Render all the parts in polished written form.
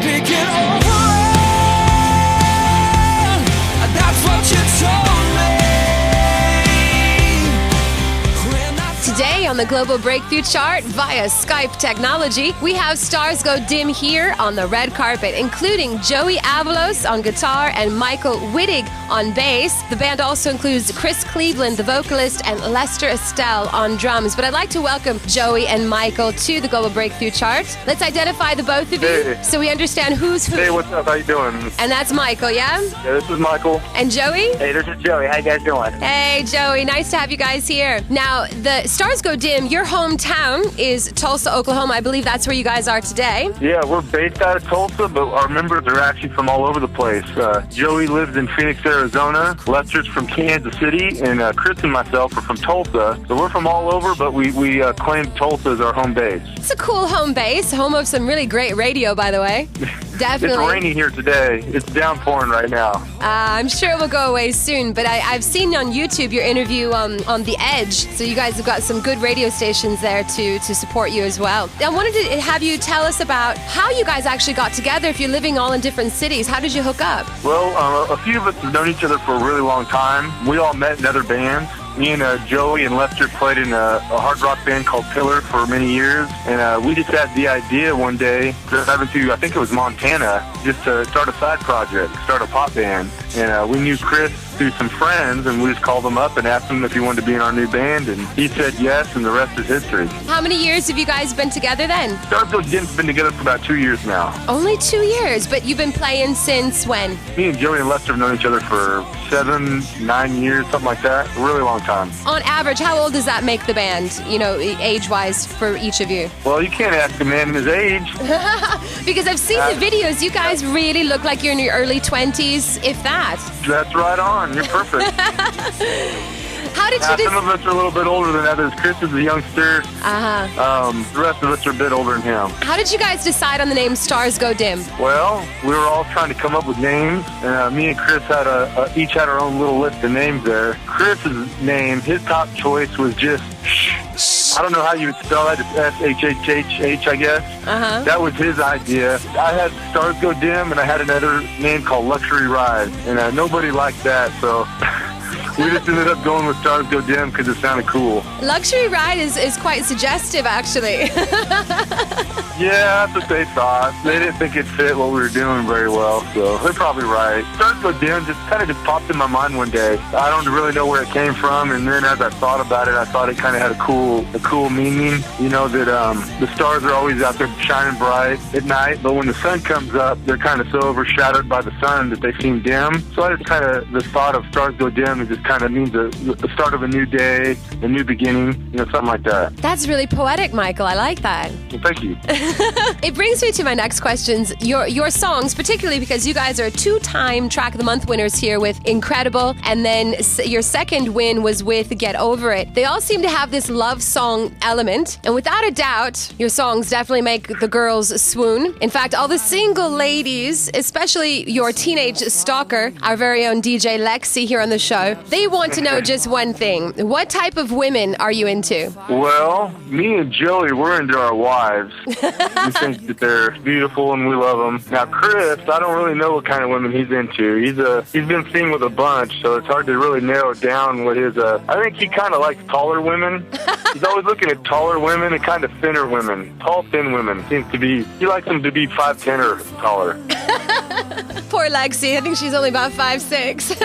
picking over it. That's what you told me. Today on the Global Breakthrough Chart via Skype technology, we have Stars Go Dim here on the red carpet, including Joey Avalos on guitar and Michael Wittig on bass. The band also includes Chris Cleveland, the vocalist, and Lester Estelle on drums. But I'd like to welcome Joey and Michael to the Global Breakthrough Chart. Let's identify the both of you so we understand who's who. Hey, what's up? How you doing? And that's Michael, yeah? Yeah, this is Michael. And Joey? Hey, this is Joey. How you guys doing? Hey, Joey. Nice to have you guys here. Now, the Stars Go Dim, your hometown is Tulsa, Oklahoma. I believe that's where you guys are today. Yeah, we're based out of Tulsa, but our members are actually from all over the place. Joey lives in Phoenix, Arizona. Lester's from Kansas City, and Chris and myself are from Tulsa. So we're from all over, but we claim Tulsa as our home base. It's a cool home base, home of some really great radio, by the way. Definitely. It's raining here today. It's downpouring right now. I'm sure it will go away soon, but I've seen on YouTube your interview on The Edge, so you guys have got some good radio stations there to support you as well. I wanted to have you tell us about how you guys actually got together if you're living all in different cities. How did you hook up? Well, a few of us have known each other for a really long time. We all met in other bands. Me and Joey and Lester played in a hard rock band called Pillar for many years, and we just had the idea one day, driving to, I think it was Montana, just to start a side project, start a pop band. And we knew Chris through some friends, and we just called him up and asked him if he wanted to be in our new band, and he said yes, and the rest is history. How many years have you guys been together then? Stars Go Dim's been together for about 2 years now. Only 2 years, but you've been playing since when? Me and Joey and Lester have known each other for 7, 9 years, something like that. A really long time. On average, how old does that make the band, age-wise for each of you? Well, you can't ask a man his age. Because I've seen the videos. You guys really look like you're in your early 20s, if that. That's right on. You're perfect. How did you some of us are a little bit older than others. Chris is a youngster. The rest of us are a bit older than him. How did you guys decide on the name Stars Go Dim? Well, we were all trying to come up with names. Me and Chris had each had our own little list of names there. Chris's name, his top choice was just Shh. I don't know how you would spell that. It's S-H-H-H-H, I guess. That was his idea. I had Stars Go Dim, and I had another name called Luxury Ride, and nobody liked that, so we just ended up going with Stars Go Dim because it sounded cool. Luxury Ride is quite suggestive, actually. Yeah, that's what they thought. They didn't think it fit what we were doing very well, so they're probably right. Stars Go Dim just popped in my mind one day. I don't really know where it came from, and then as I thought about it, I thought it kind of had a cool meaning. You know, that the stars are always out there shining bright at night, but when the sun comes up, they're kind of so overshadowed by the sun that they seem dim. So I just the thought of Stars Go Dim, it just kind of means the start of a new day, a new beginning, something like that. That's really poetic, Michael. I like that. Well, thank you. It brings me to my next questions. Your songs, particularly because you guys are 2-time Track of the Month winners here with Incredible, and then your second win was with Get Over It. They all seem to have this love song element, and without a doubt, your songs definitely make the girls swoon. In fact, all the single ladies, especially your teenage stalker, our very own DJ Lexi here on the show, they want to know just one thing. What type of women are you into? Well, me and Joey, we're into our wives. We think that they're beautiful and we love them. Now, Chris, I don't really know what kind of women he's into. He's been seen with a bunch, so it's hard to really narrow down what his. I think he kind of likes taller women. He's always looking at taller women and kind of thinner women. Tall, thin women seems to be. He likes them to be 5'10" or taller. Poor Lexi. I think she's only about 5'6".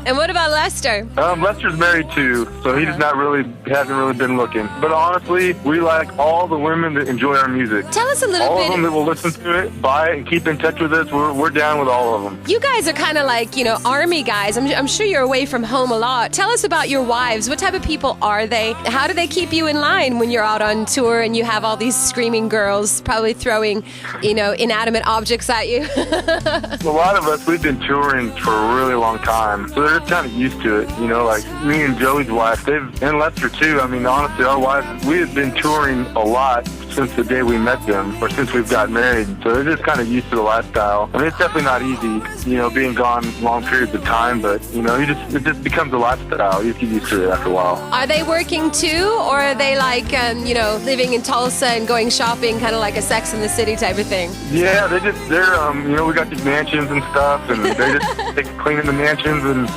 And what about Lester? Lester's married too, so he hasn't really been looking. But honestly, we like all the women that enjoy our music. Tell us a little bit. All of them that will listen to it, buy it, and keep in touch with us. We're down with all of them. You guys are kind of like, army guys. I'm sure you're away from home a lot. Tell us about your wives. What type of people are they? How do they keep you in line when you're out on tour and you have all these screaming girls probably throwing, inanimate objects at you? A lot of us, we've been touring for a really long time, so they're just kind of used to it. Like me and Joey's wife, and Lester too. I mean, honestly, our wives, we have been touring a lot since the day we met them, or since we've got married. So they're just kind of used to the lifestyle. I mean, it's definitely not easy, being gone long periods of time, but, it just becomes a lifestyle. You get used to it after a while. Are they working too, or are they like, living in Tulsa and going shopping, kind of like a Sex and the City type of thing? Yeah, we got these mansions and stuff, and they cleaning the mansions and,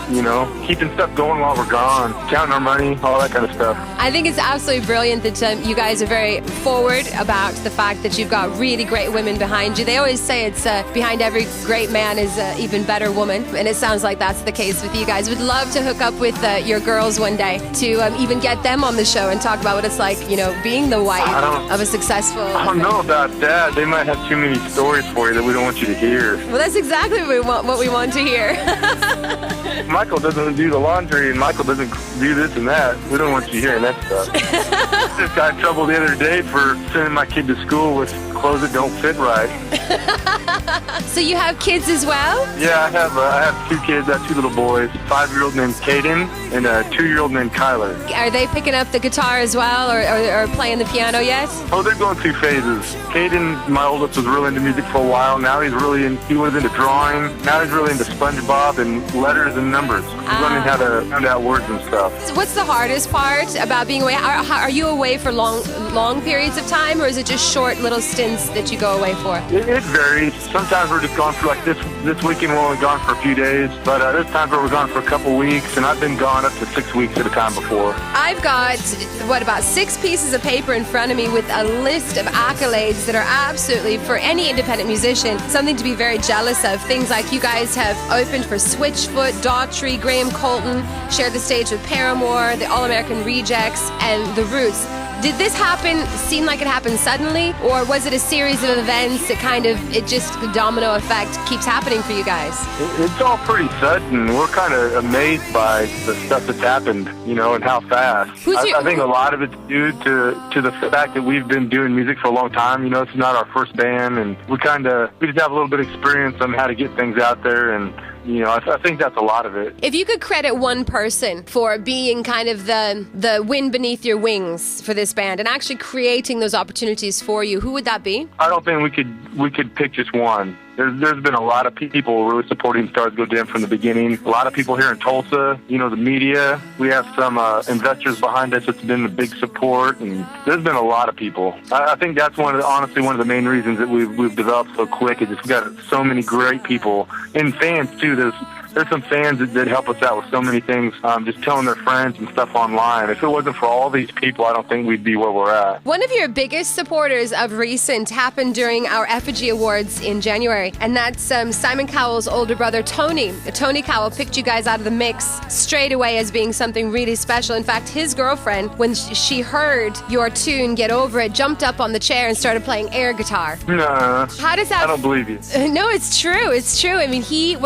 keeping stuff going while we're gone, counting our money, all that kind of stuff. I think it's absolutely brilliant that you guys are very forward about the fact that you've got really great women behind you. They always say it's behind every great man is an even better woman, and it sounds like that's the case with you guys. Would love to hook up with your girls one day to even get them on the show and talk about what it's like, being the wife of a successful... I don't know about that. They might have too many stories for you that we don't want you to hear. Well, that's exactly what we want to hear. Michael doesn't do the laundry, and Michael doesn't do this and that. We don't want you hearing that stuff. Just got in trouble the other day for sending my kid to school with clothes that don't fit right. So you have kids as well? Yeah, I have two kids. I have two little boys, a 5-year-old named Caden and a 2-year-old named Kyler. Are they picking up the guitar as well, or playing the piano yet? Oh, they're going through phases. Caden, my oldest, was really into music for a while. Now he was into drawing. Now he's really into SpongeBob and letters and numbers. He's learning how to sound out words and stuff. So what's the hardest part about being away? Are you away for long periods of time, or is it just short little stints that you go away for? It varies. Sometimes we're just gone for like this weekend. We're only gone for a few days, but there's times where we're gone for a couple weeks, and I've been gone up to 6 weeks at a time before. I've got about 6 pieces of paper in front of me with a list of accolades that are absolutely, for any independent musician, something to be very jealous of. Things like you guys have opened for Switchfoot, Daughtry, Graham Colton, shared the stage with Paramore, the All-American Rejects, and The Roots. Did this seem like it happened suddenly, or was it a series of events that the domino effect keeps happening for you guys? It's all pretty sudden. We're kind of amazed by the stuff that's happened, and how fast. I think a lot of it's due to the fact that we've been doing music for a long time. It's not our first band, and we just have a little bit of experience on how to get things out there, and I think that's a lot of it. If you could credit one person for being kind of the wind beneath your wings for this band and actually creating those opportunities for you, who would that be? I don't think we could pick just one. There's been a lot of people really supporting Stars Go Dim from the beginning. A lot of people here in Tulsa, the media. We have some investors behind us that's been a big support, and there's been a lot of people. I think that's honestly one of the main reasons that we've developed so quick is we've got so many great people and fans too. There's some fans that help us out with so many things, just telling their friends and stuff online. If it wasn't for all these people, I don't think we'd be where we're at. One of your biggest supporters of recent happened during our Effigy Awards in January, and that's Simon Cowell's older brother, Tony. Tony Cowell picked you guys out of the mix straight away as being something really special. In fact, his girlfriend, when she heard your tune, Get Over It, jumped up on the chair and started playing air guitar. Nah, how does that... I don't believe you. No, it's true. It's true. I mean, he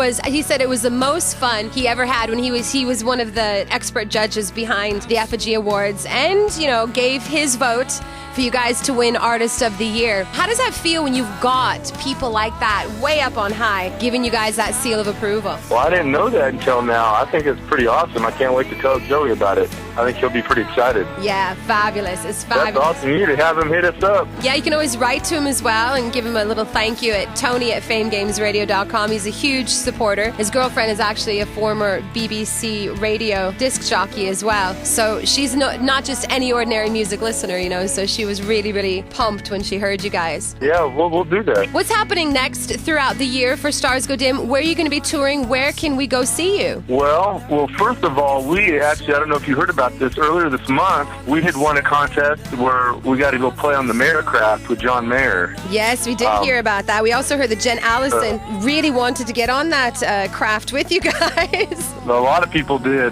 said it was the most fun he ever had when he was one of the expert judges behind the Effigy Awards, and gave his vote for you guys to win Artist of the Year. How does that feel when you've got people like that way up on high giving you guys that seal of approval? Well, I didn't know that until now. I think it's pretty awesome. I can't wait to tell Joey about it. I think he'll be pretty excited. Yeah, fabulous. It's fabulous. That's awesome. You need to have him hit us up. Yeah, you can always write to him as well and give him a little thank you at Tony@famegamesradio.com. He's a huge supporter. His girlfriend is actually a former BBC radio disc jockey as well. So she's not just any ordinary music listener, so she was really, really pumped when she heard you guys. Yeah, we'll do that. What's happening next throughout the year for Stars Go Dim? Where are you going to be touring? Where can we go see you? Well, first of all, we actually, I don't know if you heard about this, earlier this month, we had won a contest where we got to go play on the Mayer craft with John Mayer. Yes, we did hear about that. We also heard that Jen Allison really wanted to get on that craft with you guys. A lot of people did.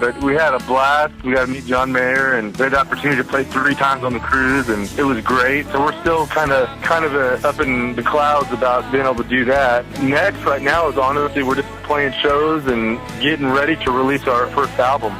But we had a blast. We got to meet John Mayer, and we had the opportunity to play 3 times on the cruise, and it was great. So we're still kind of up in the clouds about being able to do that. Next, right now, is honestly, we're just playing shows and getting ready to release our first album.